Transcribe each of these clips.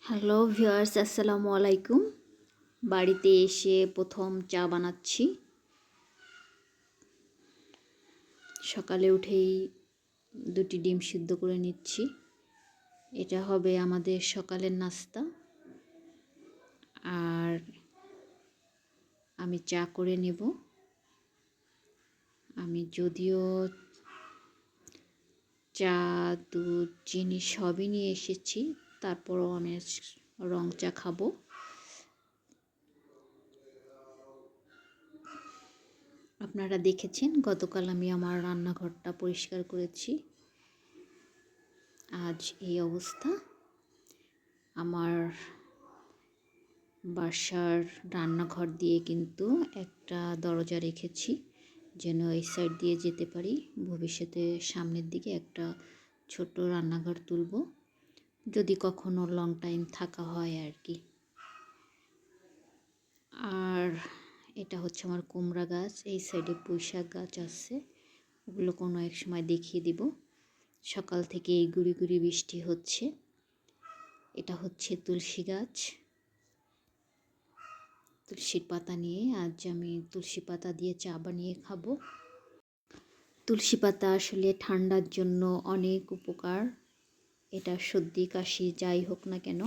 Hello viewers, আসসালামু আলাইকুম। বাড়িতে এসে প্রথম চা বানাচ্ছি। সকালে উঠেই দুটি ডিম সিদ্ধ করে নিচ্ছি। এটা হবে আমাদের সকালের নাস্তা। আর আমি চা করে নেব। আমি যদিও চা, দুধ, চিনি সবই নিয়ে এসেছি, তারপরও আমি রং চা খাবো। আপনারা দেখেছেন গতকাল আমি আমার রান্নাঘরটা পরিষ্কার করেছি। আজ এই অবস্থা। আমার বাসার রান্নাঘর দিয়ে কিন্তু একটা দরজা রেখেছি, যেন এই সাইড দিয়ে যেতে পারি। ভবিষ্যতে সামনের দিকে একটা ছোট রান্নাঘর তুলব, যদি কখনো লং টাইম থাকা হয় আর কি। আর এটা হচ্ছে আমার কুমড়া গাছ, এই সাইডে পুঁইশাক গাছ আছে, ওগুলো কোনো এক সময় দেখিয়ে দিব। সকাল থেকে এই গুড়ি গুড়ি বৃষ্টি হচ্ছে। এটা হচ্ছে তুলসী গাছ, তুলসীর পাতা নিয়ে আজ আমি তুলসী পাতা দিয়ে চা বানিয়ে খাবো। তুলসী পাতা আসলে ঠান্ডার জন্য অনেক উপকার। এটা সর্দি কাশি যাই হোক না কেন,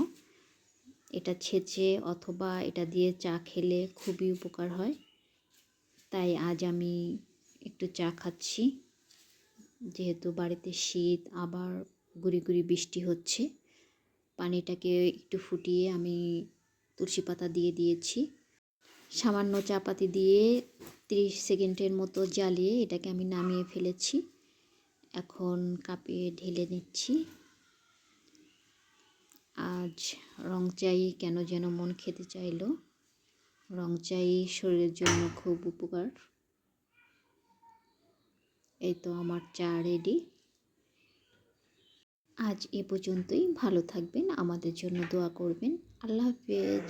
এটা ছেঁচে অথবা এটা দিয়ে চা খেলে খুবই উপকার হয়। তাই আজ আমি একটু চা খাচ্ছি, যেহেতু বাড়িতে শীত, আবার গুড়ি গুড়ি বৃষ্টি হচ্ছে। পানিটাকে একটু ফুটিয়ে আমি তুলসী পাতা দিয়ে দিয়েছি। সামান্য চাপাতি দিয়ে 30 সেকেন্ডের মতো জ্বালিয়ে এটাকে আমি নামিয়ে ফেলেছি। এখন কাপে ঢেলে নিচ্ছি। আজ রং চাই কেন যেন মন খেতে চাইলো। রং চাই শরীরের জন্য খুব উপকার। এই তো আমার চা রেডি। আজ এ পর্যন্তই। ভালো থাকবেন, আমাদের জন্য দোয়া করবেন। আল্লাহ হাফেজ।